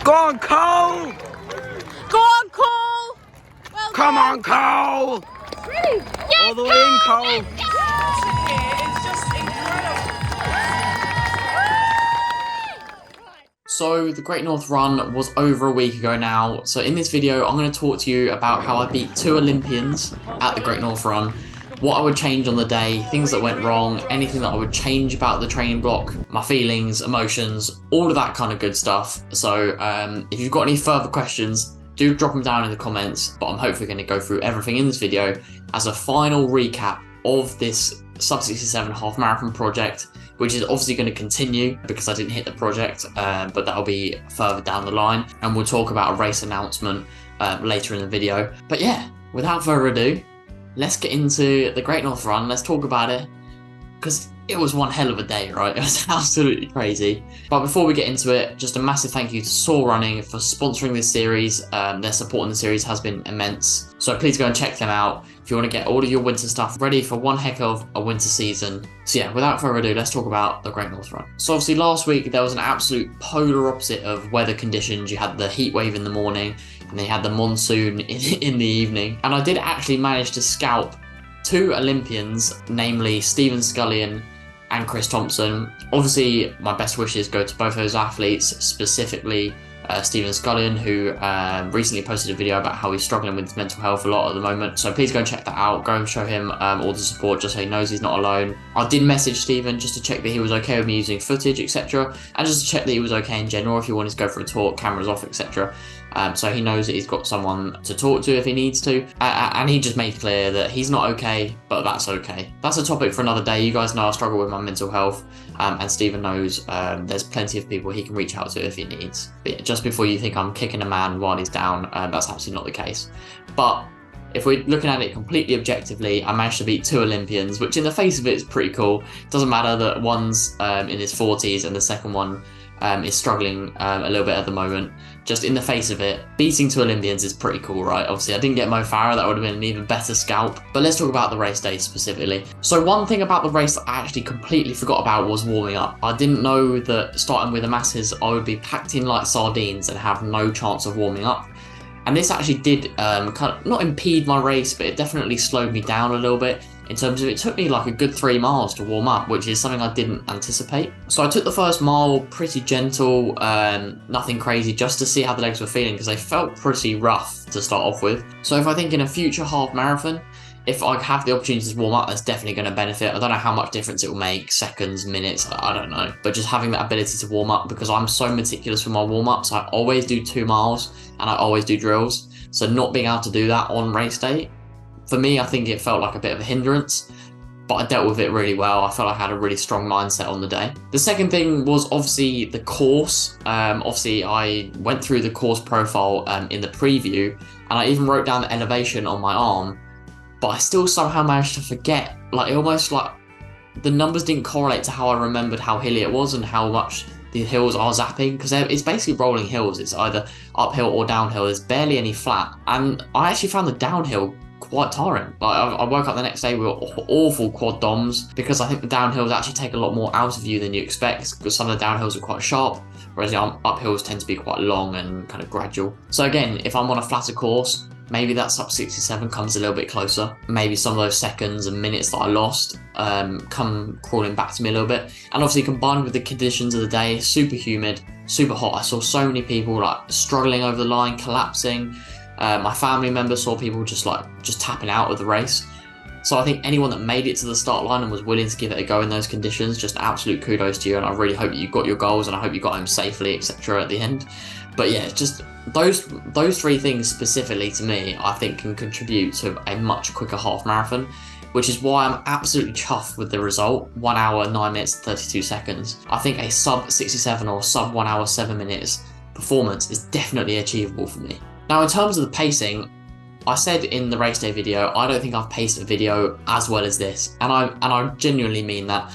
Go on, Cole! Go on, Cole! Well Come done. on, Cole! Ready? Yes, All the way in, Cole! Let's go! It's just incredible. So the Great North Run was over a week ago now, so in this video I'm going to talk to you about how I beat 2 Olympians at the Great North Run, what I would change on the day, things that went wrong, anything that I would change about the training block, my feelings, emotions, all of that kind of good stuff. So if you've got any further questions, do drop them down in the comments, but I'm hopefully going to go through everything in this video as a final recap of this sub 67 half marathon project, which is obviously going to continue because I didn't hit the project, but that'll be further down the line, and we'll talk about a race announcement later in the video. But yeah, without further ado, let's get into the Great North Run. Let's talk about it, because it was one hell of a day, right? It was absolutely crazy. But before we get into it, just a massive thank you to Soar Running for sponsoring this series. Their support in the series has been immense, so please go and check them out if you want to get all of your winter stuff ready for one heck of a winter season. So yeah, without further ado, let's talk about the Great North Run. So obviously last week there was an absolute polar opposite of weather conditions. You had the heat wave in the morning and they had the monsoon in the evening. And I did actually manage to scalp 2 Olympians, namely Stephen Scullion and Chris Thompson. Obviously my best wishes go to both those athletes, specifically Stephen Scullion, who recently posted a video about how he's struggling with his mental health a lot at the moment. So please go and check that out. Go and show him all the support, just so he knows he's not alone. I did message Stephen just to check that he was okay with me using footage, etc. And just to check that he was okay in general, if he wanted to go for a talk, cameras off, etc. So he knows that he's got someone to talk to if he needs to. And he just made clear that he's not okay, but that's okay. That's a topic for another day. You guys know I struggle with my mental health. And Stephen knows there's plenty of people he can reach out to if he needs. But yeah, just before you think I'm kicking a man while he's down, that's absolutely not the case. But if we're looking at it completely objectively, I managed to beat 2 Olympians, which in the face of it is pretty cool. It doesn't matter that one's in his 40s and the second one is struggling a little bit at the moment. Just in the face of it, beating 2 Olympians is pretty cool, right? Obviously I didn't get Mo Farah, that would have been an even better scalp. But let's talk about the race day specifically. So one thing about the race that I actually completely forgot about was warming up. I didn't know that starting with the masses I would be packed in like sardines and have no chance of warming up. And this actually did kind of not impede my race, but it definitely slowed me down a little bit, in terms of it took me like a good 3 miles to warm up, which is something I didn't anticipate. So I took the first mile pretty gentle, nothing crazy, just to see how the legs were feeling, because they felt pretty rough to start off with. So if I think in a future half marathon, if I have the opportunity to warm up, that's definitely going to benefit. I don't know how much difference it will make, seconds, minutes, I don't know. But just having that ability to warm up, because I'm so meticulous with my warm-ups, I always do 2 miles and I always do drills. So not being able to do that on race day, for me, I think it felt like a bit of a hindrance, but I dealt with it really well. I felt I had a really strong mindset on the day. The second thing was obviously the course. Obviously, I went through the course profile in the preview, and I even wrote down the elevation on my arm, but I still somehow managed to forget. Like, it almost like the numbers didn't correlate to how I remembered how hilly it was and how much the hills are zapping, because it's basically rolling hills. It's either uphill or downhill. There's barely any flat, and I actually found the downhill quite tiring. Like, I woke up the next day with awful quad DOMs, because I think the downhills actually take a lot more out of you than you expect, because some of the downhills are quite sharp, whereas the uphills tend to be quite long and kind of gradual. So again, if I'm on a flatter course, maybe that sub 67 comes a little bit closer. Maybe some of those seconds and minutes that I lost come crawling back to me a little bit. And obviously combined with the conditions of the day, super humid, super hot. I saw so many people like struggling over the line, collapsing. My family members saw people just tapping out of the race. So I think anyone that made it to the start line and was willing to give it a go in those conditions, just absolute kudos to you. And I really hope you got your goals, and I hope you got home safely, etc. at the end. But yeah, just those 3 things specifically to me, I think can contribute to a much quicker half marathon, which is why I'm absolutely chuffed with the result. 1 hour, 9 minutes, 32 seconds. I think a sub 67 or sub 1 hour, 7 minutes performance is definitely achievable for me. Now, in terms of the pacing, I said in the race day video, I don't think I've paced a video as well as this. And I genuinely mean that.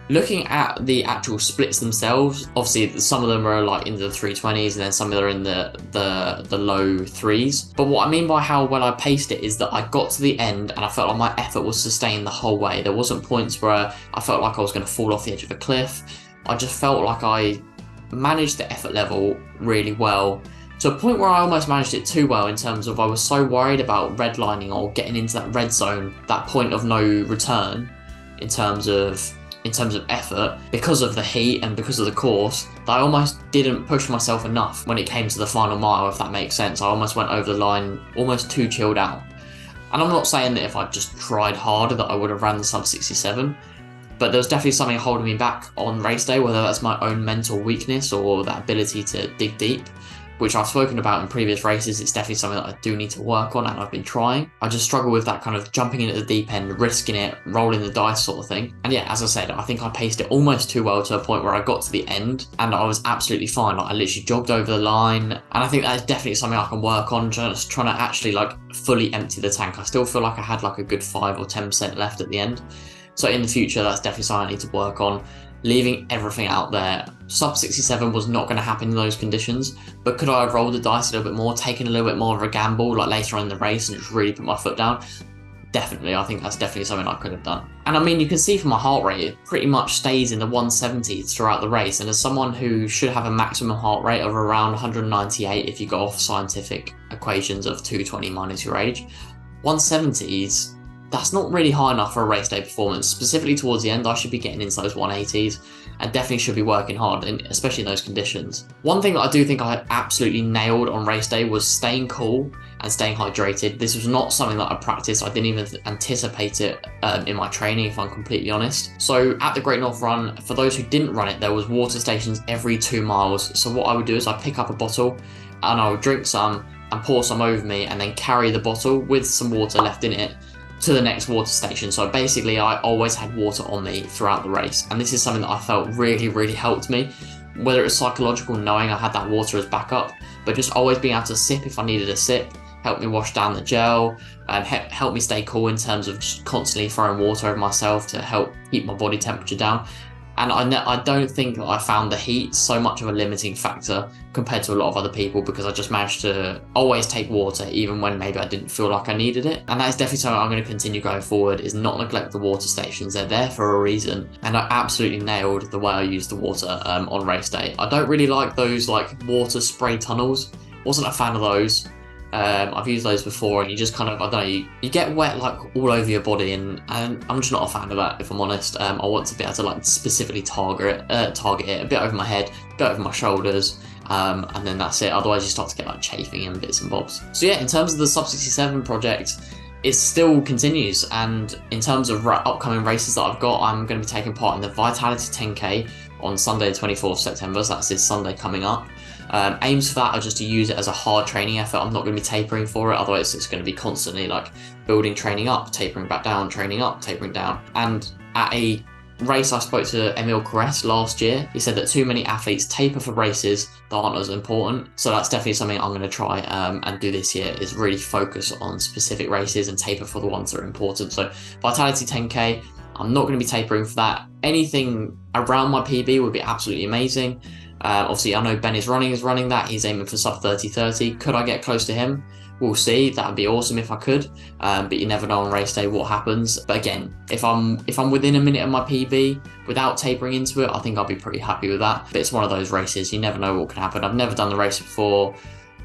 Looking at the actual splits themselves, obviously some of them are like in the 320s, and then some of them are in the low 3s. But what I mean by how well I paced it is that I got to the end and I felt like my effort was sustained the whole way. There wasn't points where I felt like I was going to fall off the edge of a cliff. I just felt like I managed the effort level really well, to a point where I almost managed it too well, in terms of I was so worried about redlining or getting into that red zone, that point of no return in terms of effort, because of the heat and because of the course, that I almost didn't push myself enough when it came to the final mile, if that makes sense. I almost went over the line almost too chilled out. And I'm not saying that if I just tried harder that I would have ran the sub 67, but there was definitely something holding me back on race day, whether that's my own mental weakness or that ability to dig deep, which I've spoken about in previous races. It's definitely something that I do need to work on, and I've been trying. I just struggle with that kind of jumping in at the deep end, risking it, rolling the dice sort of thing. And yeah, as I said, I think I paced it almost too well, to a point where I got to the end and I was absolutely fine. Like, I literally jogged over the line, and I think that is definitely something I can work on, just trying to actually like fully empty the tank. I still feel like I had like a good 5 or 10% left at the end. So in the future, that's definitely something I need to work on. Leaving everything out there. Sub 67 was not going to happen in those conditions, but could I have rolled the dice a little bit more, taken a little bit more of a gamble like later on in the race and just really put my foot down? Definitely. I think that's definitely something I could have done. And I mean, you can see from my heart rate, it pretty much stays in the 170s throughout the race, and as someone who should have a maximum heart rate of around 198 if you go off scientific equations of 220 minus your age, 170s, that's not really high enough for a race day performance. Specifically towards the end, I should be getting into those 180s and definitely should be working hard, especially in those conditions. One thing that I do think I absolutely nailed on race day was staying cool and staying hydrated. This was not something that I practiced. I didn't even anticipate it in my training, if I'm completely honest. So at the Great North Run, for those who didn't run it, there was water stations every 2 miles. So what I would do is I'd pick up a bottle and I would drink some and pour some over me, and then carry the bottle with some water left in it to the next water station. So basically I always had water on me throughout the race, and this is something that I felt really helped me, whether it was psychological, knowing I had that water as backup, but just always being able to sip if I needed a sip, helped me wash down the gel, and helped me stay cool in terms of just constantly throwing water over myself to help keep my body temperature down. And I don't think that I found the heat so much of a limiting factor compared to a lot of other people, because I just managed to always take water even when maybe I didn't feel like I needed it. And that is definitely something I'm going to continue going forward, is not neglect the water stations. They're there for a reason, and I absolutely nailed the way I used the water on race day. I don't really like those like water spray tunnels. Wasn't a fan of those. I've used those before, and you just kind of, I don't know, you get wet like all over your body, and I'm just not a fan of that, if I'm honest. I want to be able to like specifically target it a bit over my head, a bit over my shoulders, and then that's it. Otherwise you start to get like chafing and bits and bobs. So yeah, in terms of the Sub 67 project, it still continues, and in terms of upcoming races that I've got, I'm going to be taking part in the Vitality 10K on Sunday the 24th of September, so that's this Sunday coming up. Aims for that are just to use it as a hard training effort. I'm not going to be tapering for it, otherwise it's going to be constantly like building training up, tapering back down, training up, tapering down. And at a race I spoke to Emil Caress last year, he said that too many athletes taper for races that aren't as important. So that's definitely something I'm going to try and do this year, is really focus on specific races and taper for the ones that are important. So Vitality 10K, I'm not going to be tapering for that. Anything around my PB would be absolutely amazing. Obviously, I know Ben is running that. He's aiming for sub 30:30. Could I get close to him? We'll see. That would be awesome if I could. But you never know on race day what happens. But again, if I'm within a minute of my PB without tapering into it, I think I'll be pretty happy with that. But it's one of those races. You never know what can happen. I've never done the race before.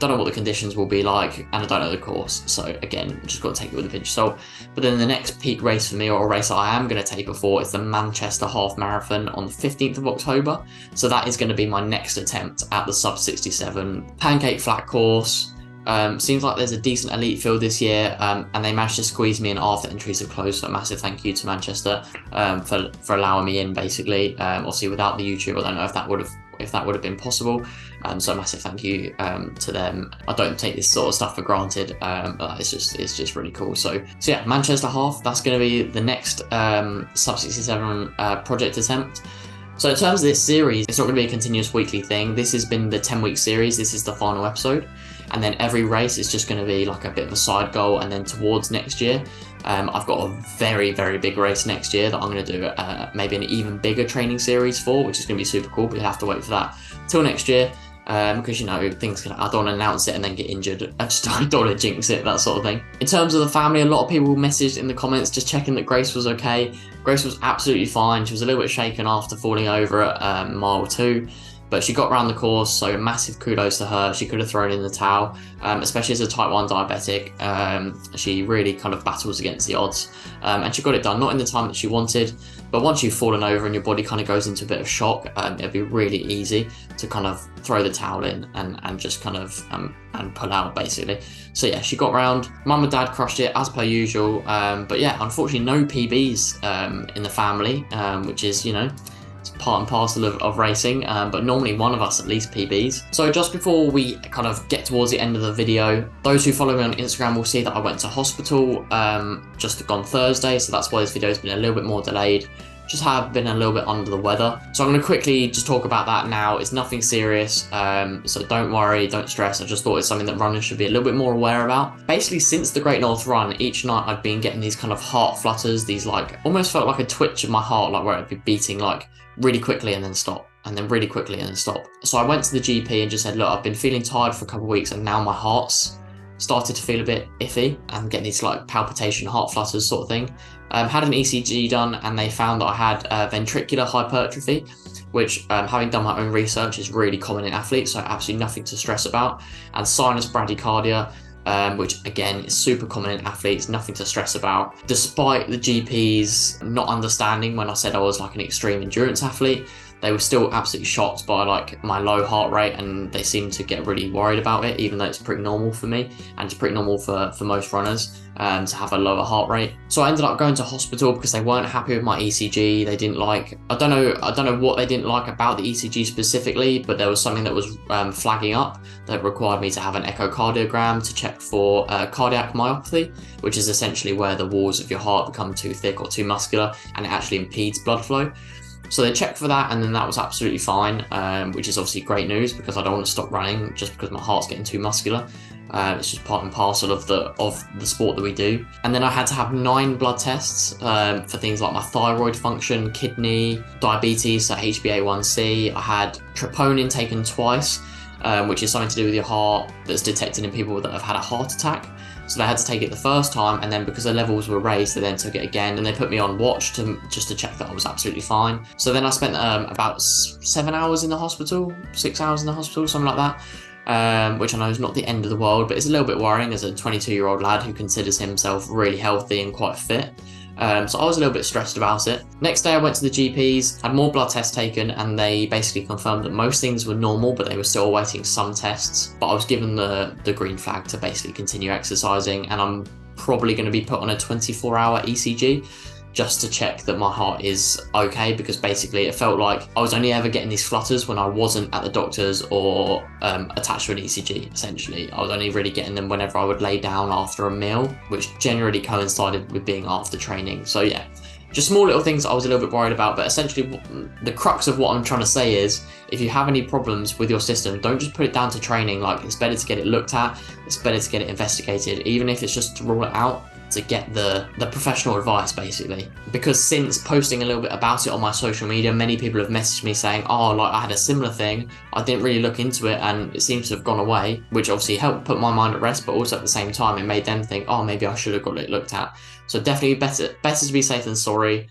Don't know what the conditions will be like, and I don't know the course. So again, just got to take it with a pinch of salt. But then the next peak race for me, or a race I am going to taper for, is the Manchester Half Marathon on the 15th of October. So that is going to be my next attempt at the sub 67 pancake flat course. Seems like there's a decent elite field this year, and they managed to squeeze me in after entries are closed. So a massive thank you to Manchester for allowing me in. Basically, obviously without the YouTube, I don't know if that would have been possible. So a massive thank you to them. I don't take this sort of stuff for granted. It's just really cool. So yeah, Manchester Half, that's going to be the next sub 67 project attempt. So in terms of this series, it's not going to be a continuous weekly thing. This has been the 10-week series. This is the final episode. And then every race is just going to be like a bit of a side goal. And then towards next year, I've got a very big race next year that I'm going to do maybe an even bigger training series for, which is going to be super cool. But you'll have to wait for that till next year. Because, you know, things can, I don't want to announce it and then get injured. I don't want to jinx it, that sort of thing. In terms of the family, a lot of people messaged in the comments just checking that Grace was okay. Grace was absolutely fine. She was a little bit shaken after falling over at mile 2. But she got around the course, so massive kudos to her. She could have thrown in the towel, especially as a type 1 diabetic. She really kind of battles against the odds, and she got it done, not in the time that she wanted, but once you've fallen over and your body kind of goes into a bit of shock, it'd be really easy to kind of throw the towel in and just kind of and pull out, basically. So yeah, she got round. Mum and Dad crushed it as per usual, but yeah, unfortunately no PBs in the family, which is, you know, it's part and parcel of racing, but normally one of us at least PBs. So just before we kind of get towards the end of the video, those who follow me on Instagram will see that I went to hospital just on Thursday, so that's why this video has been a little bit more delayed. Just have been a little bit under the weather. So I'm going to quickly just talk about that now. It's nothing serious, so don't worry, don't stress. I just thought it's something that runners should be a little bit more aware about. Basically, since the Great North Run, each night I've been getting these kind of heart flutters, these like, almost felt like a twitch of my heart, like where it'd be beating like really quickly and then stop, and then really quickly and then stop. So I went to the GP and just said, look, I've been feeling tired for a couple of weeks and now my heart's started to feel a bit iffy and getting these like palpitation, heart flutters sort of thing. Had an ECG done and they found that I had ventricular hypertrophy, which having done my own research is really common in athletes, so absolutely nothing to stress about. And sinus bradycardia, which again is super common in athletes, nothing to stress about. Despite the GPs not understanding when I said I was like an extreme endurance athlete, they were still absolutely shocked by like my low heart rate, and they seemed to get really worried about it, even though it's pretty normal for me and it's pretty normal for most runners to have a lower heart rate. So I ended up going to hospital because they weren't happy with my ECG. They didn't like, I don't know what they didn't like about the ECG specifically, but there was something that was flagging up that required me to have an echocardiogram to check for cardiac myopathy, which is essentially where the walls of your heart become too thick or too muscular and it actually impedes blood flow. So they checked for that, and then that was absolutely fine, which is obviously great news because I don't want to stop running just because my heart's getting too muscular. It's just part and parcel of the sport that we do. And then I had to have 9 blood tests for things like my thyroid function, kidney, diabetes, so HbA1c. I had troponin taken twice, which is something to do with your heart that's detected in people that have had a heart attack. So they had to take it the first time, and then because the levels were raised, they then took it again, and they put me on watch just to check that I was absolutely fine. So then I spent about 7 hours in the hospital, 6 hours in the hospital, something like that, which I know is not the end of the world, but it's a little bit worrying as a 22-year-old lad who considers himself really healthy and quite fit. So I was a little bit stressed about it. Next day I went to the GPs, had more blood tests taken, and they basically confirmed that most things were normal, but they were still awaiting some tests. But I was given the green flag to basically continue exercising, and I'm probably going to be put on a 24-hour ECG just to check that my heart is okay, because basically it felt like I was only ever getting these flutters when I wasn't at the doctor's or attached to an ECG, essentially. I was only really getting them whenever I would lay down after a meal, which generally coincided with being after training. So yeah, just small little things I was a little bit worried about, but essentially the crux of what I'm trying to say is, if you have any problems with your system, don't just put it down to training. Like, it's better to get it looked at, it's better to get it investigated, even if it's just to rule it out, to get the professional advice, basically. Because since posting a little bit about it on my social media, many people have messaged me saying, oh, like, I had a similar thing, I didn't really look into it and it seems to have gone away, which obviously helped put my mind at rest, but also at the same time it made them think, oh, maybe I should have got it looked at. So definitely better to be safe than sorry.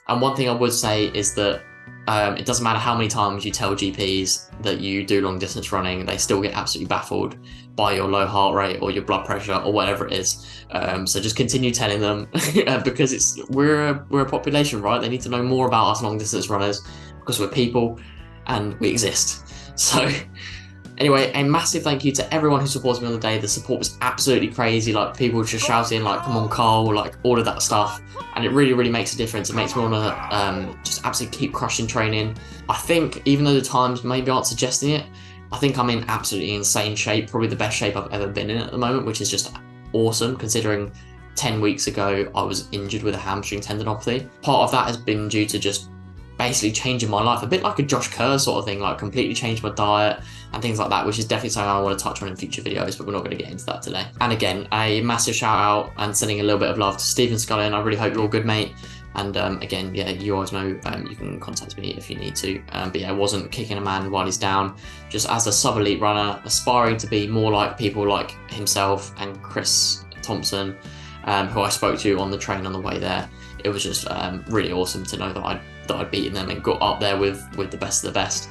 And one thing I would say is that it doesn't matter how many times you tell GPs that you do long distance running, they still get absolutely baffled by your low heart rate or your blood pressure or whatever it is. So just continue telling them because we're a population, right? They need to know more about us long distance runners because we're people and we exist. So anyway, a massive thank you to everyone who supported me on the day. The support was absolutely crazy. Like, people just shouting like, come on Cole, like all of that stuff. And it really, really makes a difference. It makes me want to just absolutely keep crushing training. I think, even though the times maybe aren't suggesting it, I think I'm in absolutely insane shape, probably the best shape I've ever been in at the moment, which is just awesome considering 10 weeks ago I was injured with a hamstring tendinopathy. Part of that has been due to just basically changing my life, a bit like a Josh Kerr sort of thing, like completely changed my diet and things like that, which is definitely something I want to touch on in future videos, but we're not going to get into that today. And again, a massive shout out and sending a little bit of love to Stephen Scullion. I really hope you're all good, mate. And again, yeah, you always know you can contact me if you need to. But yeah, I wasn't kicking a man while he's down. Just as a sub-elite runner, aspiring to be more like people like himself and Chris Thompson, who I spoke to on the train on the way there. It was just really awesome to know that I'd beaten them and got up there with the best of the best.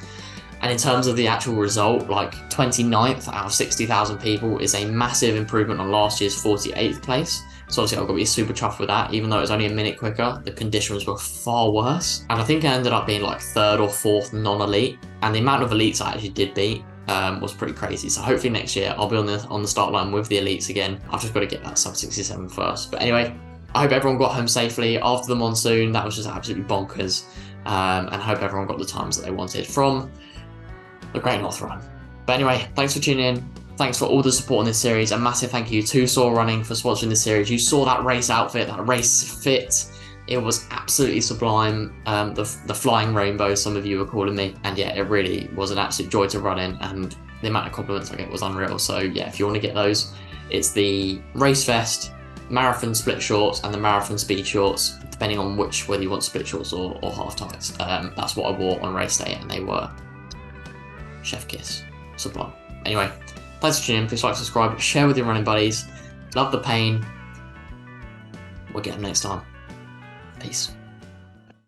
And in terms of the actual result, like 29th out of 60,000 people is a massive improvement on last year's 48th place. So obviously I've got to be super chuffed with that. Even though it was only a minute quicker, the conditions were far worse. And I think I ended up being like 3rd or 4th non-elite. And the amount of elites I actually did beat was pretty crazy. So hopefully next year I'll be on the start line with the elites again. I've just got to get that sub 67 first. But anyway, I hope everyone got home safely after the monsoon. That was just absolutely bonkers. And I hope everyone got the times that they wanted from the Great North Run. But anyway, thanks for tuning in. Thanks for all the support in this series. A massive thank you to Soar Running for sponsoring this series. You saw that race outfit, that race fit. It was absolutely sublime. The flying rainbow, some of you were calling me. And yeah, it really was an absolute joy to run in. And the amount of compliments I get was unreal. So yeah, if you want to get those, it's the race vest, marathon split shorts, and the marathon speed shorts, depending on whether you want split shorts or half tights. That's what I wore on race day, and they were chef kiss, sublime. Anyway, thanks for tuning in. Please like, subscribe, share with your running buddies. Love the pain. We'll get them next time. Peace.